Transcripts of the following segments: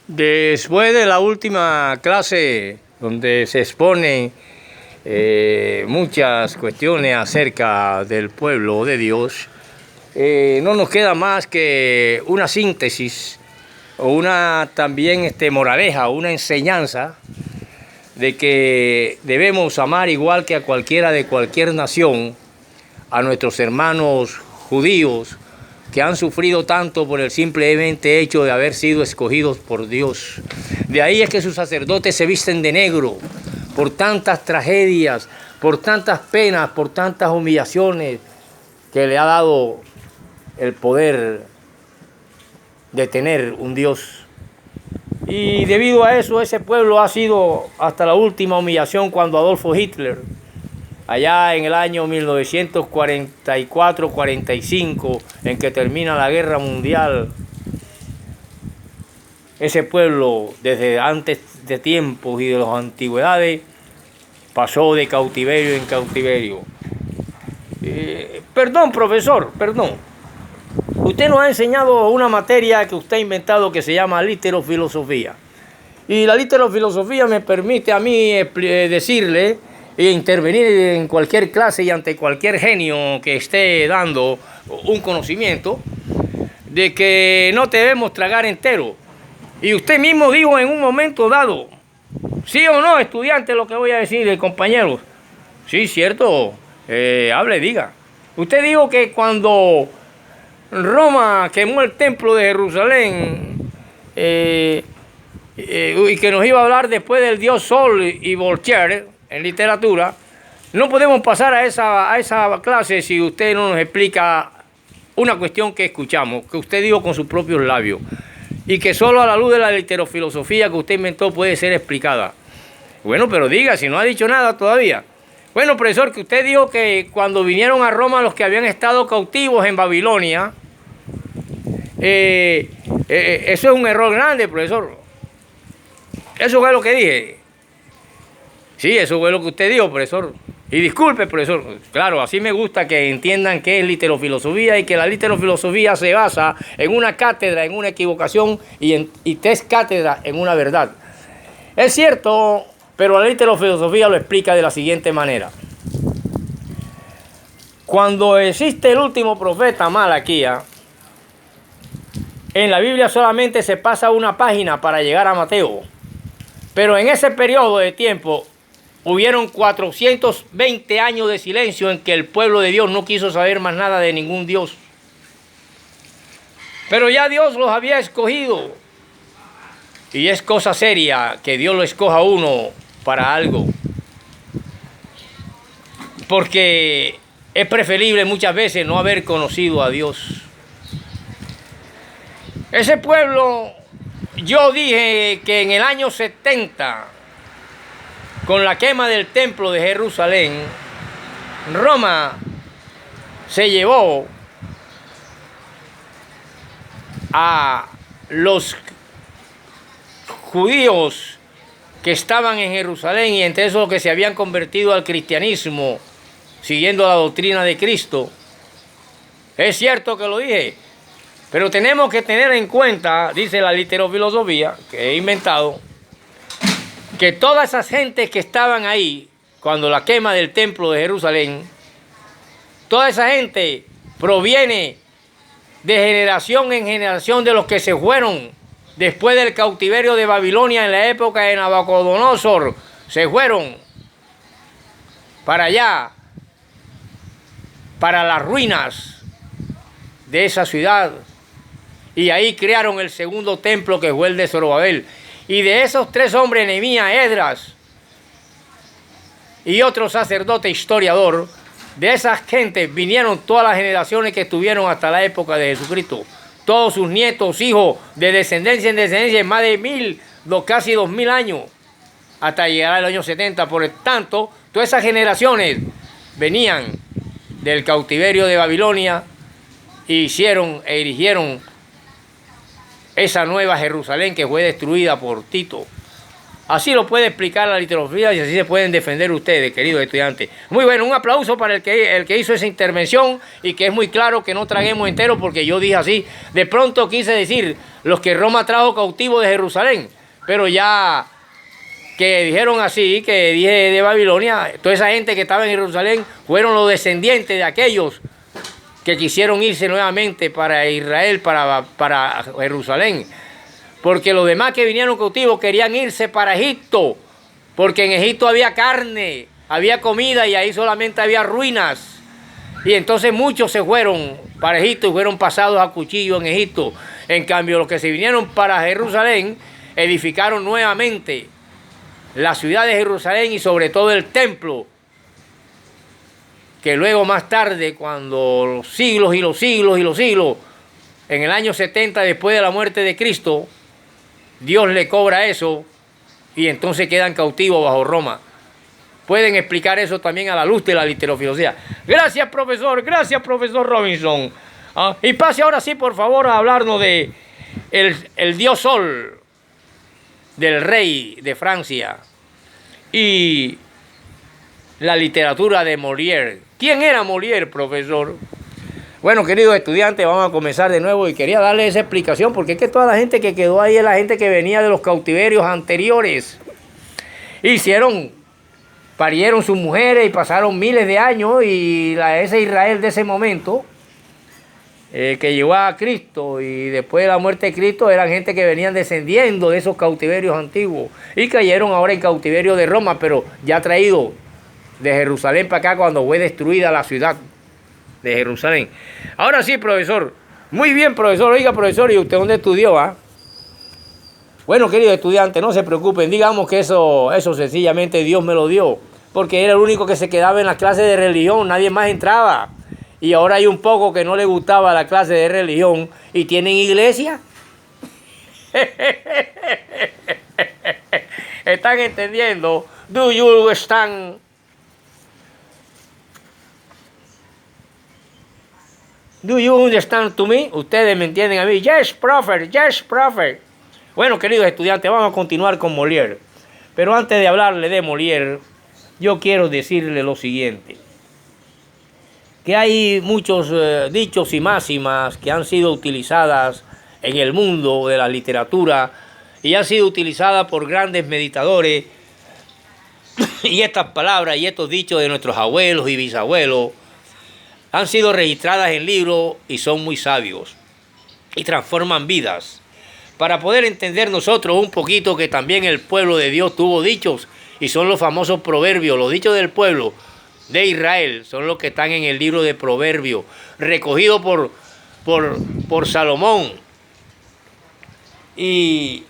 Después de la última clase donde se exponen muchas cuestiones acerca del pueblo de Dios, no nos queda más que una síntesis o una también moraleja, una enseñanza de que debemos amar igual que a cualquiera de cualquier nación a nuestros hermanos judíos que han sufrido tanto por el simplemente hecho de haber sido escogidos por Dios. De ahí es que sus sacerdotes se visten de negro por tantas tragedias, por tantas penas, por tantas humillaciones que le ha dado el poder de tener un Dios. Y debido a eso, ese pueblo ha sido hasta la última humillación cuando Adolfo Hitler, allá en el año 1944-45, en que termina la guerra mundial, ese pueblo desde antes de tiempos y de las antigüedades pasó de cautiverio en cautiverio. Perdón, profesor, perdón. Usted nos ha enseñado una materia que usted ha inventado que se llama literofilosofía. Y la literofilosofía me permite a mí decirle e intervenir en cualquier clase y ante cualquier genio que esté dando un conocimiento de que no debemos tragar entero. Y usted mismo dijo en un momento dado, ¿sí o no, estudiante, lo que voy a decir, compañeros? Sí, cierto, hable, diga. Usted dijo que cuando Roma quemó el templo de Jerusalén y que nos iba a hablar después del dios Sol y Voltaire en literatura, no podemos pasar a esa clase si usted no nos explica una cuestión que escuchamos, que usted dijo con sus propios labios y que solo a la luz de la literofilosofía que usted inventó puede ser explicada. Bueno, pero diga, si no ha dicho nada todavía. Bueno, profesor, que usted dijo que cuando vinieron a Roma los que habían estado cautivos en Babilonia, eso es un error grande, profesor. Eso fue lo que dije. Sí, eso fue lo que usted dijo, profesor. Y disculpe, profesor. Claro, así me gusta que entiendan qué es literofilosofía y que la literofilosofía se basa en una cátedra, en una equivocación y tres cátedras en una verdad. Es cierto, pero la literofilosofía lo explica de la siguiente manera. Cuando existe el último profeta, Malaquías, en la Biblia solamente se pasa una página para llegar a Mateo. Pero en ese periodo de tiempo hubieron 420 años de silencio en que el pueblo de Dios no quiso saber más nada de ningún Dios. Pero ya Dios los había escogido. Y es cosa seria que Dios lo escoja a uno para algo. Porque es preferible muchas veces no haber conocido a Dios. Ese pueblo, yo dije que en el año 70, con la quema del templo de Jerusalén, Roma se llevó a los judíos que estaban en Jerusalén y entre esos que se habían convertido al cristianismo siguiendo la doctrina de Cristo. Es cierto que lo dije, pero tenemos que tener en cuenta, dice la literofilosofía que he inventado, que todas esas gentes que estaban ahí cuando la quema del templo de Jerusalén, toda esa gente proviene de generación en generación de los que se fueron después del cautiverio de Babilonia en la época de Nabucodonosor. Se fueron para allá, para las ruinas de esa ciudad, y ahí crearon el segundo templo que fue el de Zorobabel. Y de esos tres hombres, Nehemías, Esdras y otro sacerdote historiador, de esas gentes vinieron todas las generaciones que estuvieron hasta la época de Jesucristo. Todos sus nietos, hijos, de descendencia en descendencia, más de casi 2000 años, hasta llegar al año 70. Por tanto, todas esas generaciones venían del cautiverio de Babilonia e hicieron e erigieron esa nueva Jerusalén que fue destruida por Tito. Así lo puede explicar la literofilosofía y así se pueden defender ustedes, queridos estudiantes. Muy bueno, un aplauso para el que hizo esa intervención y que es muy claro que no traguemos entero porque yo dije así. De pronto quise decir los que Roma trajo cautivos de Jerusalén, pero ya que dijeron así, que dije de Babilonia, toda esa gente que estaba en Jerusalén fueron los descendientes de aquellos que quisieron irse nuevamente para Israel, para Jerusalén. Porque los demás que vinieron cautivos querían irse para Egipto, porque en Egipto había carne, había comida y ahí solamente había ruinas. Y entonces muchos se fueron para Egipto y fueron pasados a cuchillo en Egipto. En cambio, los que se vinieron para Jerusalén edificaron nuevamente la ciudad de Jerusalén y sobre todo el templo, que luego más tarde, cuando los siglos y los siglos y los siglos, en el año 70 después de la muerte de Cristo, Dios le cobra eso y entonces quedan cautivos bajo Roma. Pueden explicar eso también a la luz de la literofilosofía. Gracias, profesor Robinson. Y pase ahora sí, por favor, a hablarnos de el dios Sol, del rey de Francia y la literatura de Molière. ¿Quién era Molière, profesor? Bueno, queridos estudiantes, vamos a comenzar de nuevo y quería darles esa explicación porque es que toda la gente que quedó ahí es la gente que venía de los cautiverios anteriores. Parieron sus mujeres y pasaron miles de años y ese Israel de ese momento que llevó a Cristo y después de la muerte de Cristo eran gente que venían descendiendo de esos cautiverios antiguos y cayeron ahora en cautiverio de Roma, pero ya traído de Jerusalén para acá cuando fue destruida la ciudad de Jerusalén. Ahora sí, profesor. Muy bien, profesor. Oiga, profesor, ¿y usted dónde estudió? Bueno, queridos estudiantes, no se preocupen. Digamos que eso sencillamente Dios me lo dio. Porque era el único que se quedaba en las clases de religión. Nadie más entraba. Y ahora hay un poco que no le gustaba la clase de religión. ¿Y tienen iglesia? ¿Están entendiendo? Do you understand? Do you understand to me? Ustedes me entienden a mí. Yes, profe. Yes, profe. Bueno, queridos estudiantes, vamos a continuar con Molière. Pero antes de hablarle de Molière, yo quiero decirle lo siguiente. Que hay muchos dichos y máximas que han sido utilizadas en el mundo de la literatura y han sido utilizadas por grandes meditadores. Y estas palabras y estos dichos de nuestros abuelos y bisabuelos han sido registradas en libros y son muy sabios y transforman vidas. Para poder entender nosotros un poquito que también el pueblo de Dios tuvo dichos y son los famosos proverbios, los dichos del pueblo de Israel son los que están en el libro de Proverbios, recogido por Salomón y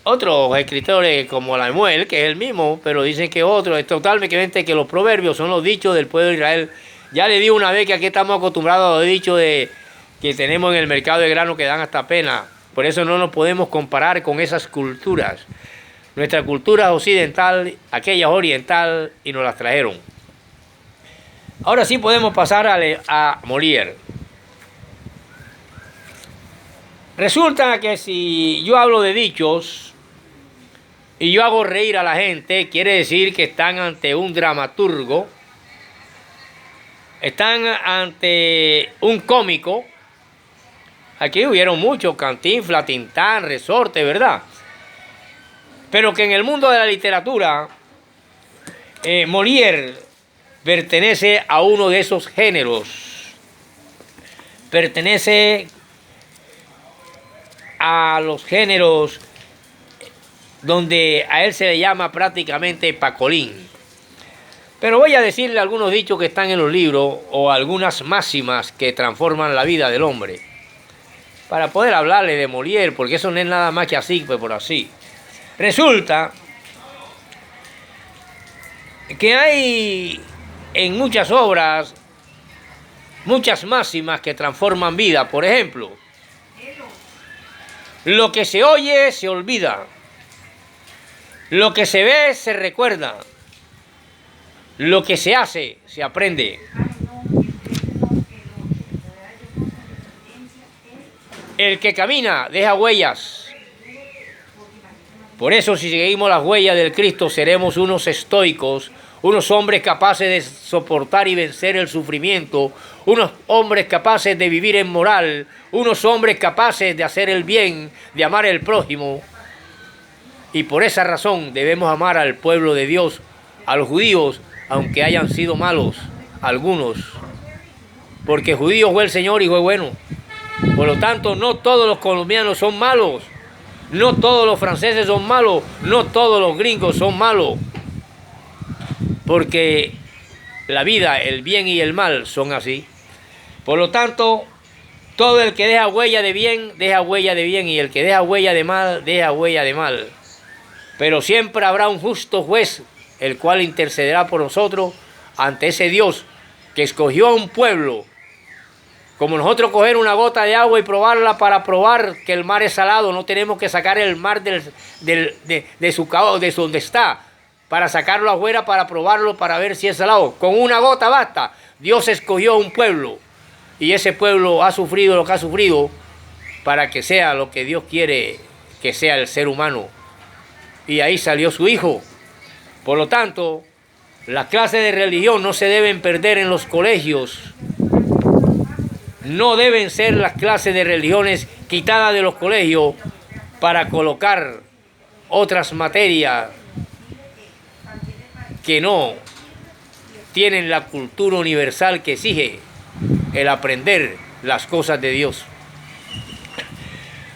otros escritores como Lemuel, que es el mismo, pero dicen que otro, es totalmente que los proverbios son los dichos del pueblo de Israel. Ya le digo una vez que aquí estamos acostumbrados a los dichos que tenemos en el mercado de grano que dan hasta pena. Por eso no nos podemos comparar con esas culturas. Nuestra cultura occidental, aquella oriental, y nos las trajeron. Ahora sí podemos pasar a Molière. Resulta que si yo hablo de dichos y yo hago reír a la gente, quiere decir que están ante un dramaturgo, están ante un cómico. Aquí hubieron muchos, Cantinflas, Tintán, Resorte, ¿verdad? Pero que en el mundo de la literatura, Molière pertenece a uno de esos géneros. Pertenece a los géneros donde a él se le llama prácticamente Pacolín. Pero voy a decirle algunos dichos que están en los libros o algunas máximas que transforman la vida del hombre. Para poder hablarle de Molière, porque eso no es nada más que así, pues por así. Resulta que hay en muchas obras muchas máximas que transforman vida. Por ejemplo, lo que se oye se olvida, lo que se ve se recuerda, lo que se hace se aprende. El que camina deja huellas. Por eso, si seguimos las huellas del Cristo, seremos unos estoicos, unos hombres capaces de soportar y vencer el sufrimiento, unos hombres capaces de vivir en moral, unos hombres capaces de hacer el bien, de amar al prójimo. Y por esa razón debemos amar al pueblo de Dios, a los judíos, aunque hayan sido malos algunos. Porque judío fue el Señor y fue bueno. Por lo tanto, no todos los colombianos son malos. No todos los franceses son malos, no todos los gringos son malos, porque la vida, el bien y el mal son así. Por lo tanto, todo el que deja huella de bien, deja huella de bien, y el que deja huella de mal, deja huella de mal. Pero siempre habrá un justo juez, el cual intercederá por nosotros ante ese Dios que escogió a un pueblo. Como nosotros coger una gota de agua y probarla para probar que el mar es salado, no tenemos que sacar el mar de donde está, para sacarlo afuera, para probarlo, para ver si es salado. Con una gota basta. Dios escogió a un pueblo y ese pueblo ha sufrido lo que ha sufrido para que sea lo que Dios quiere que sea el ser humano. Y ahí salió su Hijo. Por lo tanto, las clases de religión no se deben perder en los colegios. No deben ser las clases de religiones quitadas de los colegios para colocar otras materias que no tienen la cultura universal que exige el aprender las cosas de Dios.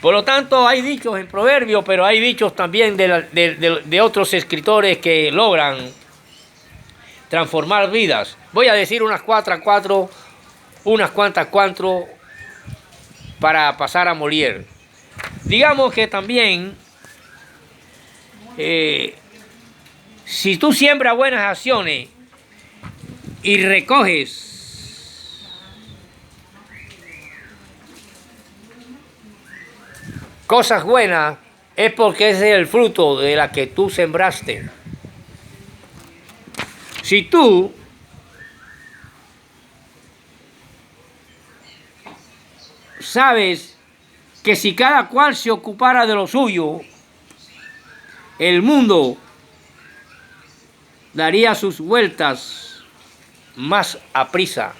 Por lo tanto, hay dichos en Proverbios, pero hay dichos también de otros escritores que logran transformar vidas. Voy a decir unas cuantas para pasar a Molière. Digamos que también, si tú siembras buenas acciones y recoges cosas buenas, es porque ese es el fruto de la que tú sembraste. Si tú sabes que si cada cual se ocupara de lo suyo, el mundo daría sus vueltas más aprisa.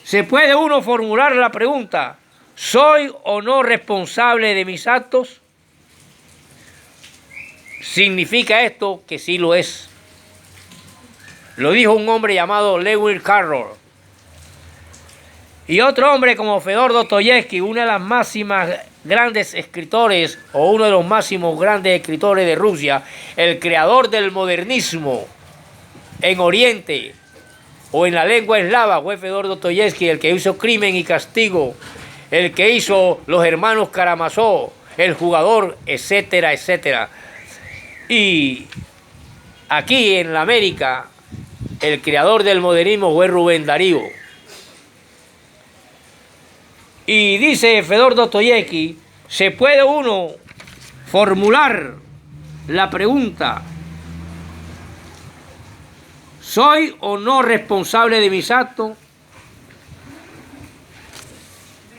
¿Se puede uno formular la pregunta: ¿soy o no responsable de mis actos? Significa esto que sí lo es. Lo dijo un hombre llamado Lewis Carroll. Y otro hombre como Fedor Dostoyevsky, una de las máximas grandes escritores, o uno de los máximos grandes escritores de Rusia, el creador del modernismo en Oriente o en la lengua eslava, fue Fedor Dostoyevsky, el que hizo Crimen y Castigo, el que hizo Los Hermanos Karamazov, El Jugador, etcétera, etcétera. Y aquí en la América, el creador del modernismo fue Rubén Darío. Y dice Fedor Dostoyevsky, ¿se puede uno formular la pregunta: ¿soy o no responsable de mis actos?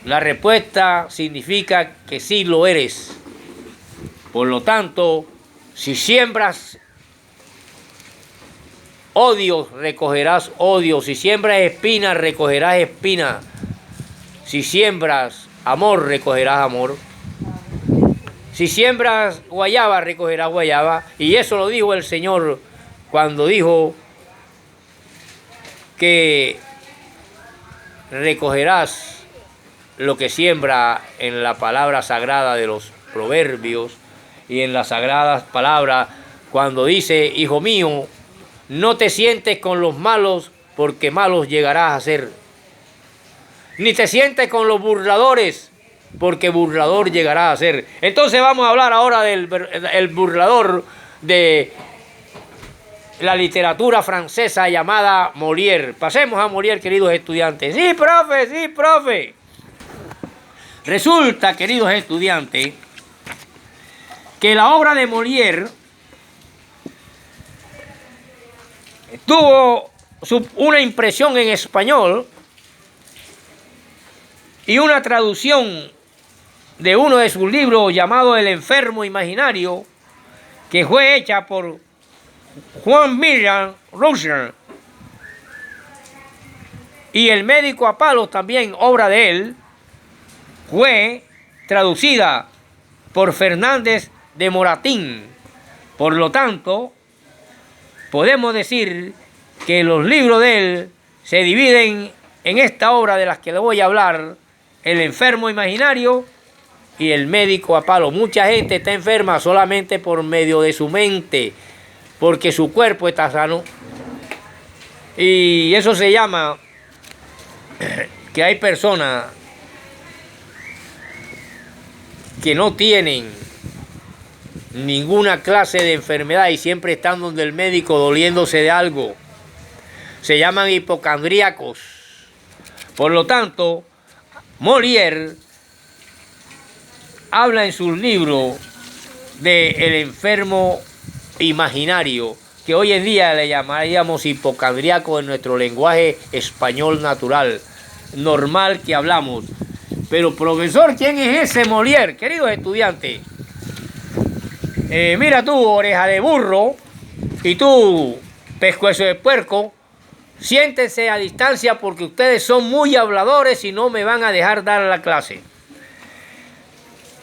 La respuesta significa que sí lo eres. Por lo tanto, si siembras odio, recogerás odio. Si siembras espinas, recogerás espinas. Si siembras amor, recogerás amor. Si siembras guayaba, recogerás guayaba. Y eso lo dijo el Señor cuando dijo que recogerás lo que siembra en la palabra sagrada de los proverbios y en las sagradas palabras, cuando dice: hijo mío, no te sientes con los malos, porque malos llegarás a ser. Ni te sientes con los burladores, porque burlador llegarás a ser. Entonces vamos a hablar ahora del burlador de la literatura francesa llamada Molière. Pasemos a Molière, queridos estudiantes. Sí, profe, sí, profe. Resulta, queridos estudiantes, que la obra de Molière tuvo una impresión en español y una traducción de uno de sus libros llamado El enfermo imaginario, que fue hecha por Juan Miriam Rocher, y El médico a palos, también obra de él, fue traducida por Fernández de Moratín. Por lo tanto, podemos decir que los libros de él se dividen en esta obra de las que le voy a hablar: El enfermo imaginario y El médico a palo. Mucha gente está enferma solamente por medio de su mente, porque su cuerpo está sano. Y eso se llama que hay personas que no tienen ninguna clase de enfermedad y siempre están donde el médico doliéndose de algo. Se llaman hipocondríacos. Por lo tanto, Molière habla en sus libros de el enfermo imaginario, que hoy en día le llamaríamos hipocondríaco en nuestro lenguaje español natural, normal que hablamos. Pero, profesor, ¿quién es ese Molière? Queridos estudiantes, mira tú, oreja de burro, y tú, pescuezo de puerco, siéntense a distancia porque ustedes son muy habladores y no me van a dejar dar la clase.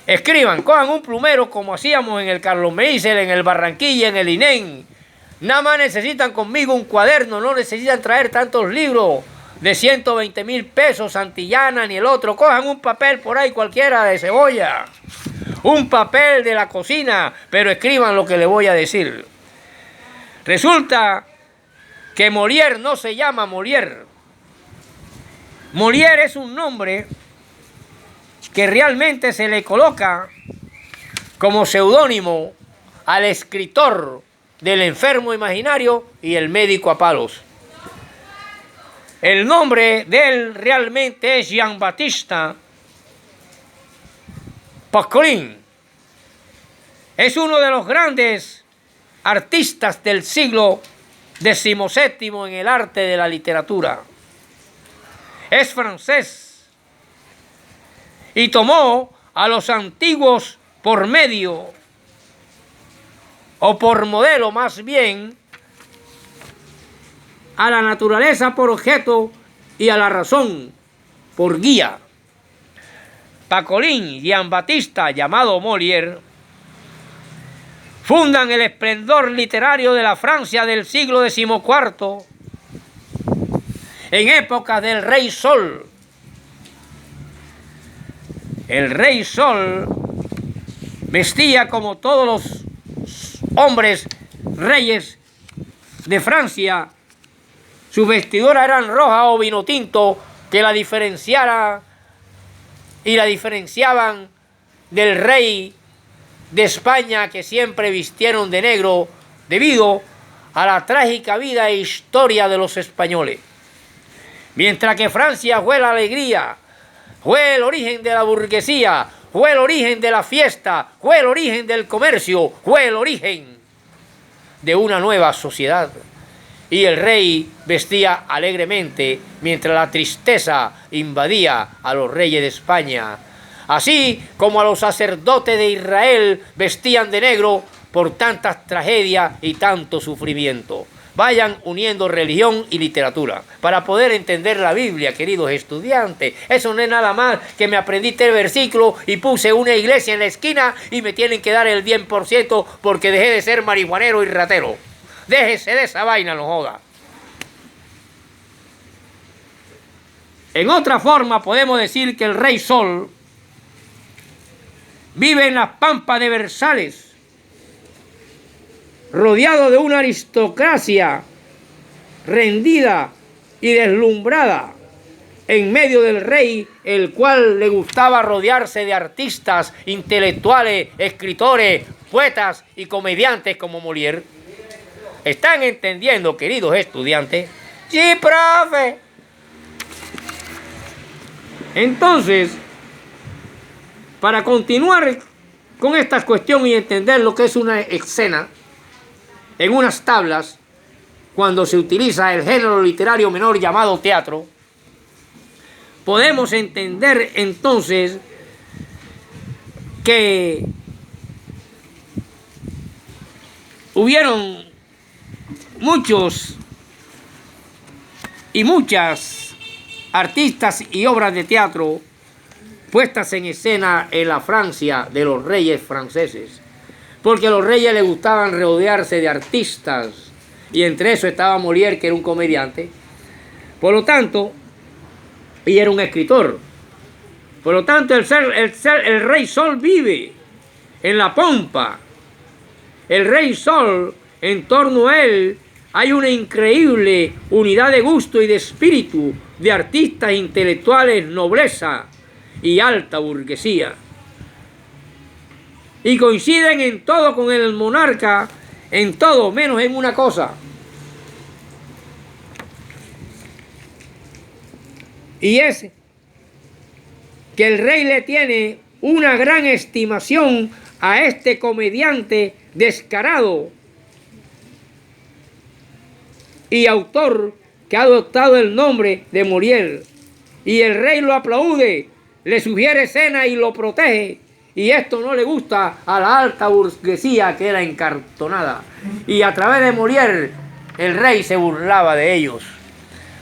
Escriban, cojan un plumero como hacíamos en el Carlos Meisel, en el Barranquilla, en el INEN. Nada más necesitan conmigo un cuaderno, no necesitan traer tantos libros de 120,000 pesos, Santillana ni el otro. Cojan un papel por ahí cualquiera de cebolla, un papel de la cocina, pero escriban lo que les voy a decir. Resulta que Molière no se llama Molière. Molière es un nombre que realmente se le coloca como seudónimo al escritor del enfermo imaginario y El médico a palos. El nombre de él realmente es Jean-Baptiste Pacolin. Es uno de los grandes artistas del siglo XVII en el arte de la literatura. Es francés y tomó a los antiguos por medio, o por modelo más bien, a la naturaleza por objeto y a la razón por guía. Pacolin, Jean-Baptiste, llamado Molière, fundan el esplendor literario de la Francia del siglo XIV, en época del Rey Sol. El Rey Sol vestía como todos los hombres reyes de Francia. Sus vestiduras eran roja o vino tinto, que la diferenciara y la diferenciaban del rey de España, que siempre vistieron de negro debido a la trágica vida e historia de los españoles. Mientras que Francia fue la alegría, fue el origen de la burguesía, fue el origen de la fiesta, fue el origen del comercio, fue el origen de una nueva sociedad. Y el rey vestía alegremente mientras la tristeza invadía a los reyes de España. Así como a los sacerdotes de Israel vestían de negro por tantas tragedias y tanto sufrimiento. Vayan uniendo religión y literatura para poder entender la Biblia, queridos estudiantes. Eso no es nada más que me aprendiste el versículo y puse una iglesia en la esquina y me tienen que dar el 10% porque dejé de ser marihuanero y ratero. Déjese de esa vaina, no joda. En otra forma podemos decir que el Rey Sol vive en las pampas de Versalles, rodeado de una aristocracia rendida y deslumbrada, en medio del rey, el cual le gustaba rodearse de artistas, intelectuales, escritores, poetas y comediantes como Molière. ¿Están entendiendo, queridos estudiantes? Sí, profe. Entonces, para continuar con esta cuestión y entender lo que es una escena, en unas tablas, cuando se utiliza el género literario menor llamado teatro, podemos entender entonces que hubieron muchos y muchas artistas y obras de teatro puestas en escena en la Francia de los reyes franceses, porque a los reyes les gustaban rodearse de artistas, y entre eso estaba Molière, que era un comediante, por lo tanto, y era un escritor. Por lo tanto, el rey Sol vive en la pompa. El rey Sol, en torno a él, hay una increíble unidad de gusto y de espíritu de artistas, intelectuales, nobleza y alta burguesía. Y coinciden en todo con el monarca, en todo, menos en una cosa. Y es que el rey le tiene una gran estimación a este comediante descarado y autor que ha adoptado el nombre de Molière. Y el rey lo aplaude, le sugiere escena y lo protege. Y esto no le gusta a la alta burguesía, que era encartonada. Y a través de Molière, el rey se burlaba de ellos.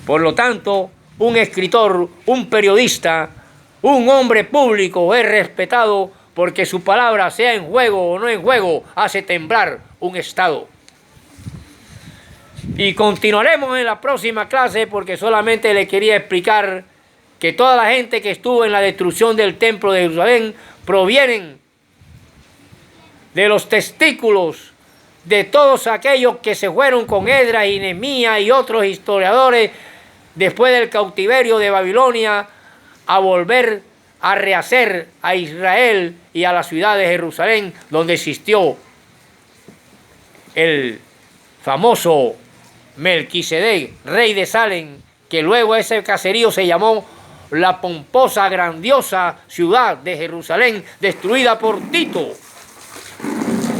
Por lo tanto, un escritor, un periodista, un hombre público es respetado porque su palabra, sea en juego o no en juego, hace temblar un Estado. Y continuaremos en la próxima clase, porque solamente le quería explicar que toda la gente que estuvo en la destrucción del templo de Jerusalén provienen de los testículos de todos aquellos que se fueron con Esdras y Nehemías y otros historiadores después del cautiverio de Babilonia a volver a rehacer a Israel y a la ciudad de Jerusalén, donde existió el famoso Melquisedec, rey de Salem, que luego ese caserío se llamó la pomposa, grandiosa ciudad de Jerusalén, destruida por Tito,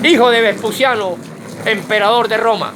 hijo de Vespuciano, emperador de Roma.